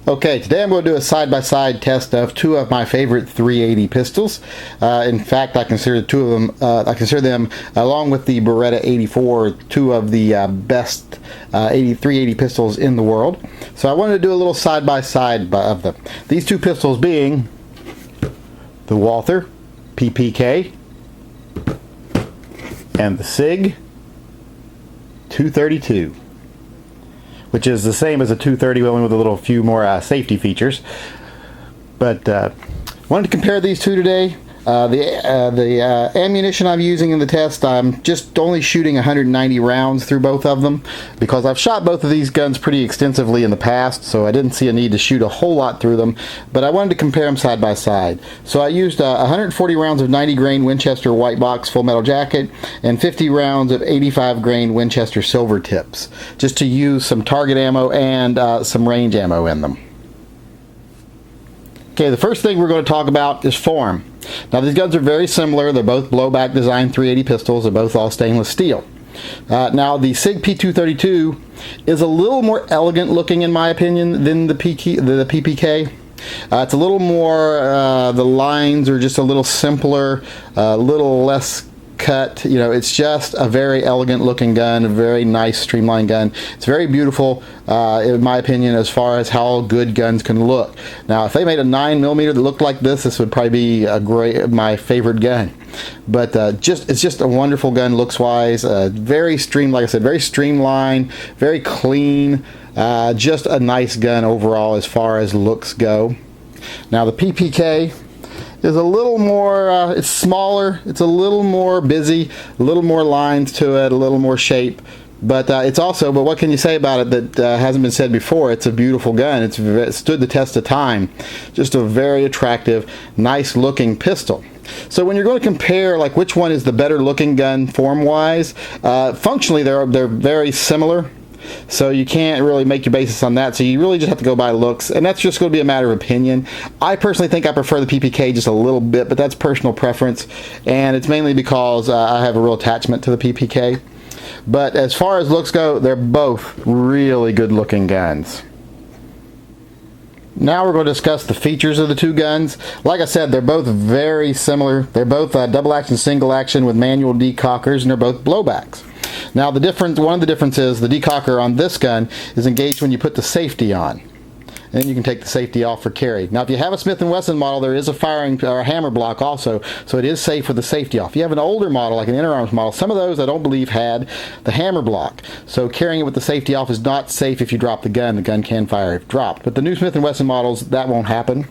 Okay, today I'm going to do a side-by-side test of two of my favorite 380 pistols. In fact, I consider them, along with the Beretta 84, two of the best 380 pistols in the world. So I wanted to do a little side-by-side of them. These two pistols being the Walther PPK and the SIG 232. Which is the same as a 230, only with a little few more safety features. But wanted to compare these two today. The ammunition I'm using in the test, I'm just only shooting 190 rounds through both of them because I've shot both of these guns pretty extensively in the past, so I didn't see a need to shoot a whole lot through them, but I wanted to compare them side by side. So I used 140 rounds of 90 grain Winchester white box full metal jacket and 50 rounds of 85 grain Winchester silver tips, just to use some target ammo and some range ammo in them. Okay, the first thing we're going to talk about is form. Now these guns are very similar. They're both blowback design 380 pistols. They're both all stainless steel. Now the SIG P232 is a little more elegant looking in my opinion than the PPK. It's a little more, the lines are just a little simpler, a little less cut. You know, it's just a very elegant looking gun, a very nice streamlined gun. It's very beautiful in my opinion as far as how good guns can look. Now if they made a 9mm that looked like this would probably be my favorite gun. But it's just a wonderful gun looks wise. Very like I said, very streamlined, very clean, just a nice gun overall as far as looks go. Now the PPK is a little more, it's smaller, it's a little more busy, a little more lines to it, a little more shape, but it's also, but what can you say about it that hasn't been said before? It's a beautiful gun. It stood the test of time. Just a very attractive, nice looking pistol. So when you're going to compare like which one is the better looking gun form wise, functionally they're very similar. So you can't really make your basis on that, so you really just have to go by looks, and that's just going to be a matter of opinion. I personally think I prefer the PPK just a little bit, but that's personal preference, and it's mainly because I have a real attachment to the PPK. But as far as looks go, they're both really good looking guns. Now we're going to discuss the features of the two guns. Like I said, they're both very similar. They're both double action, single action with manual decockers, and they're both blowbacks. Now the difference, one of the differences, the decocker on this gun is engaged when you put the safety on. And then you can take the safety off for carry. Now if you have a Smith & Wesson model, there is a firing or a hammer block also, so it is safe with the safety off. If you have an older model, like an Interarms model, some of those I don't believe had the hammer block. So carrying it with the safety off is not safe if you drop the gun. The gun can fire if dropped. But the new Smith & Wesson models, that won't happen.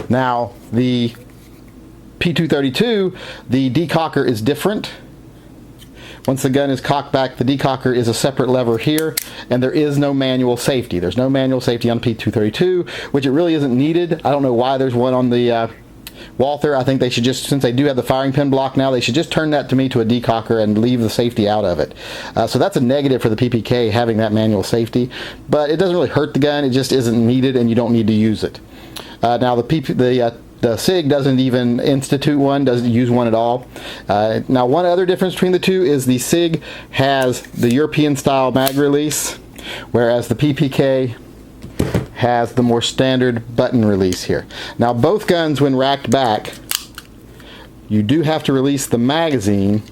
Now the P232, the decocker is different. Once the gun is cocked back, the decocker is a separate lever here, and there is no manual safety. There's no manual safety on P232, which it really isn't needed. I don't know why there's one on the Walther. I think they should just, since they do have the firing pin block now, they should just turn that to me to a decocker and leave the safety out of it. So that's a negative for the PPK, having that manual safety, but it doesn't really hurt the gun. It just isn't needed, and you don't need to use it. Now the SIG doesn't even institute one, doesn't use one at all. Now one other difference between the two is the SIG has the European style mag release, whereas the PPK has the more standard button release here. Now both guns, when racked back, you do have to release the magazine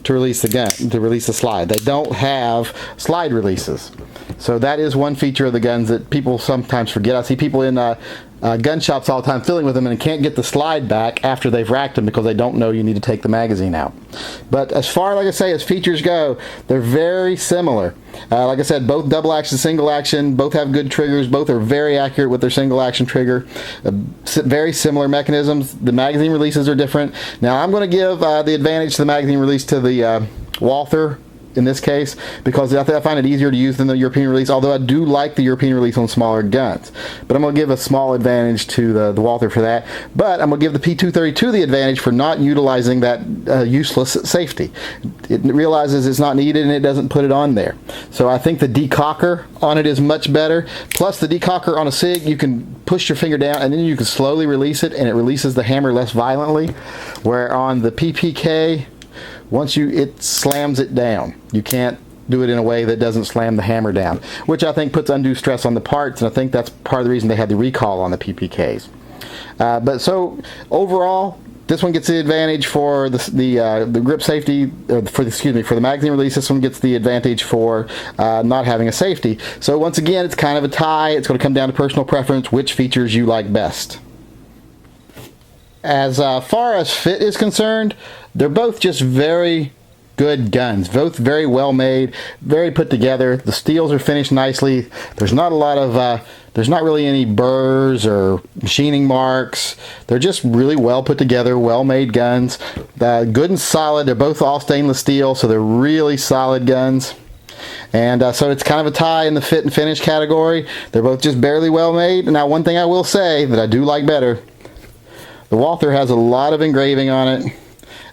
to release the gun, to release the slide. They don't have slide releases. So that is one feature of the guns that people sometimes forget. I see people in gun shops all the time filling with them and can't get the slide back after they've racked them because they don't know you need to take the magazine out. But as far, like I say, as features go, they're very similar. Like I said, both double action, single action, both have good triggers, both are very accurate with their single action trigger. Very similar mechanisms. The magazine releases are different. Now I'm going to give the advantage to the magazine release to the Walther in this case, because I find it easier to use than the European release, although I do like the European release on smaller guns. But I'm going to give a small advantage to the Walther for that. But I'm going to give the P232 the advantage for not utilizing that useless safety. It realizes it's not needed and it doesn't put it on there. So I think the decocker on it is much better. Plus the decocker on a SIG, you can push your finger down and then you can slowly release it, and it releases the hammer less violently. Where on the PPK, once it slams it down. You can't do it in a way that doesn't slam the hammer down, which I think puts undue stress on the parts, and I think that's part of the reason they had the recall on the PPKs. But so overall, this one gets the advantage for the grip safety, for the magazine release. This one gets the advantage for not having a safety. So once again, it's kind of a tie. It's going to come down to personal preference, which features you like best. As far as fit is concerned, they're both just very good guns, both very well made, very put together. The steels are finished nicely. There's not a lot of there's not really any burrs or machining marks. They're just really well put together, well made guns. Good and solid. They're both all stainless steel, so they're really solid guns. And so it's kind of a tie in the fit and finish category. They're both just barely well made. Now, one thing I will say that I do like better, the Walther has a lot of engraving on it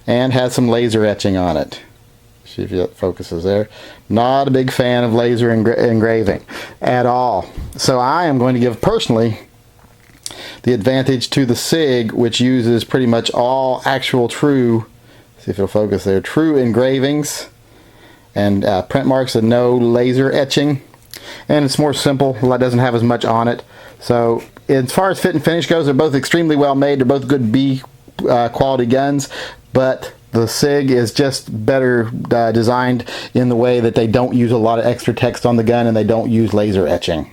and has some laser etching on it. See if that focuses there. Not a big fan of laser engraving at all. So I am going to give personally the advantage to the SIG, which uses pretty much all actual true, see if it'll focus there, true engravings and print marks and no laser etching. And it's more simple, it doesn't have as much on it. So as far as fit and finish goes, they're both extremely well made. They're both good B quality guns, but the SIG is just better designed in the way that they don't use a lot of extra text on the gun and they don't use laser etching.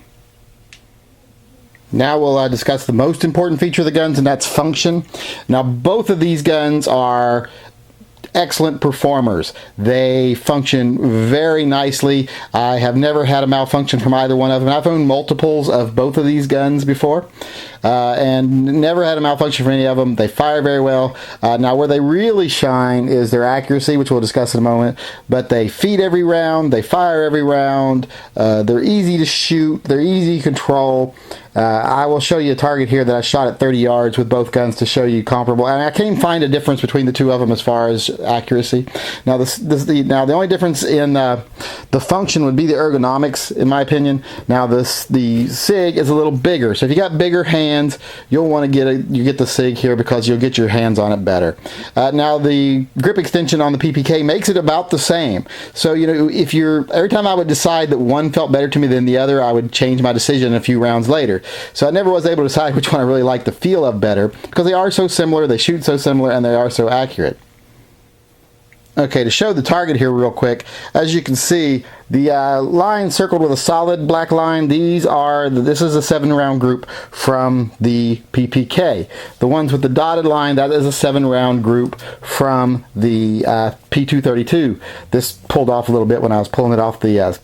Now we'll discuss the most important feature of the guns, and that's function. Now both of these guns are excellent performers. They function very nicely. I have never had a malfunction from either one of them. I've owned multiples of both of these guns before and never had a malfunction from any of them. They fire very well. Now where they really shine is their accuracy, which we'll discuss in a moment, but they feed every round, they fire every round, they're easy to shoot, they're easy to control. I will show you a target here that I shot at 30 yards with both guns to show you comparable, and I can't find a difference between the two of them as far as accuracy. Now the only difference in the function would be the ergonomics, in my opinion. Now the SIG is a little bigger, so if you got bigger hands, you'll want to get the SIG here because you'll get your hands on it better. Now the grip extension on the PPK makes it about the same. So if every time I would decide that one felt better to me than the other, I would change my decision a few rounds later. So I never was able to decide which one I really liked the feel of better because they are so similar, they shoot so similar, and they are so accurate. Okay, to show the target here real quick, as you can see, the line circled with a solid black line, this is a 7-round group from the PPK. The ones with the dotted line, that is a 7-round group from the P232. This pulled off a little bit when I was pulling it off the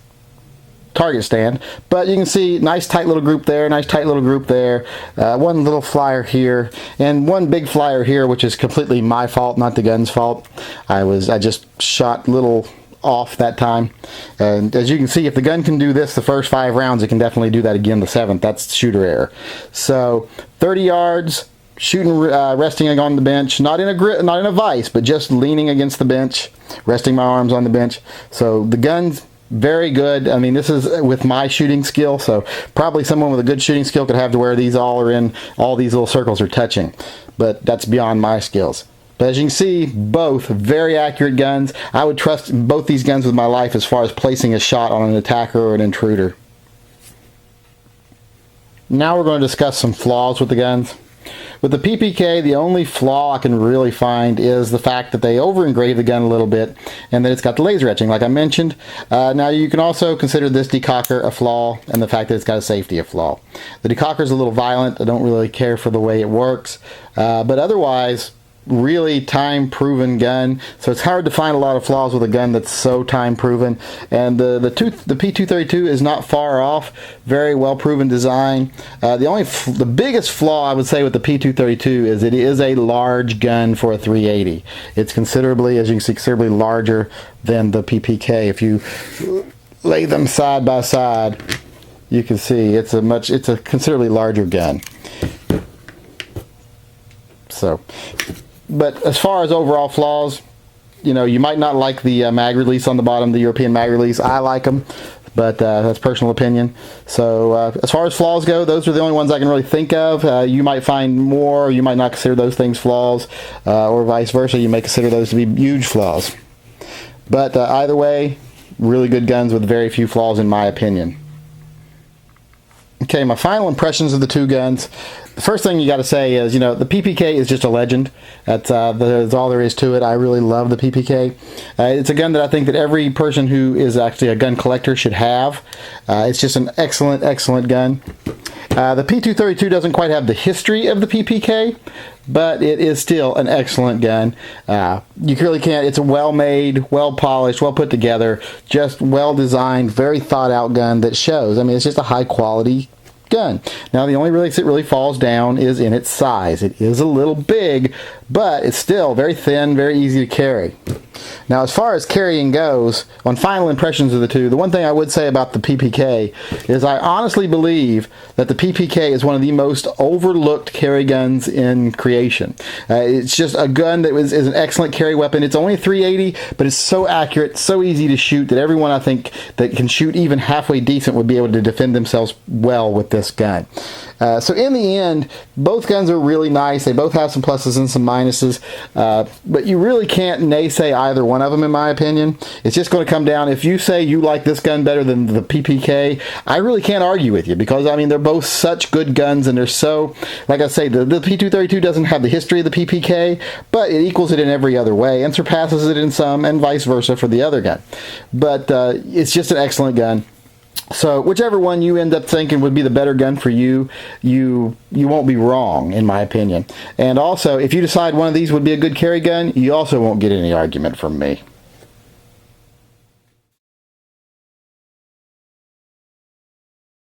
target stand, but you can see nice tight little group there, nice tight little group there, one little flyer here and one big flyer here, which is completely my fault, not the gun's fault. I just shot little off that time, and as you can see, if the gun can do this the first 5 rounds, it can definitely do that again the 7th. That's shooter error. So 30 yards shooting, resting on the bench, not in a vise, but just leaning against the bench, resting my arms on the bench. So the gun's very good. I mean, this is with my shooting skill, so probably someone with a good shooting skill could have to where these all these little circles are touching, but that's beyond my skills. But as you can see, both very accurate guns. I would trust both these guns with my life as far as placing a shot on an attacker or an intruder. Now we're going to discuss some flaws with the guns. With the PPK, the only flaw I can really find is the fact that they over-engrave the gun a little bit and that it's got the laser etching, like I mentioned. Now you can also consider this decocker a flaw and the fact that it's got a safety a flaw. The decocker is a little violent. I don't really care for the way it works, but otherwise, really time-proven gun. So it's hard to find a lot of flaws with a gun that's so time-proven. And the P232 is not far off. Very well-proven design. The biggest flaw I would say with the P232 is it is a large gun for a 380. It's considerably, as you can see, considerably larger than the PPK. If you lay them side by side, you can see it's a considerably larger gun. So, but as far as overall flaws, you might not like the mag release on the bottom, the European mag release. I like them, but that's personal opinion. So as far as flaws go, those are the only ones I can really think of. You might find more, you might not consider those things flaws, or vice versa. You may consider those to be huge flaws. But either way, really good guns with very few flaws in my opinion. Okay, my final impressions of the two guns. The first thing you got to say is, the PPK is just a legend. That's all there is to it. I really love the PPK. It's a gun that I think that every person who is actually a gun collector should have. It's just an excellent, excellent gun. The P232 doesn't quite have the history of the PPK, but it is still an excellent gun. You really can't. It's a well-made, well-polished, well-put together, just well-designed, very thought-out gun that shows. I mean, it's just a high-quality gun. Now, the only place it really falls down is in its size. It is a little big, but it's still very thin, very easy to carry. Now, as far as carrying goes, on final impressions of the two, the one thing I would say about the PPK is I honestly believe that the PPK is one of the most overlooked carry guns in creation. It's just a gun that is an excellent carry weapon. It's only a 380, but it's so accurate, so easy to shoot that everyone I think that can shoot even halfway decent would be able to defend themselves well with this gun. So in the end, both guns are really nice. They both have some pluses and some minuses, but you really can't naysay either one of them, in my opinion. It's just going to come down, if you say you like this gun better than the PPK, I really can't argue with you, because I mean, they're both such good guns, and they're so, like I say, the P232 doesn't have the history of the PPK, but it equals it in every other way and surpasses it in some, and vice versa for the other gun. But it's just an excellent gun. So whichever one you end up thinking would be the better gun for you, you won't be wrong, in my opinion. And also, if you decide one of these would be a good carry gun, you also won't get any argument from me.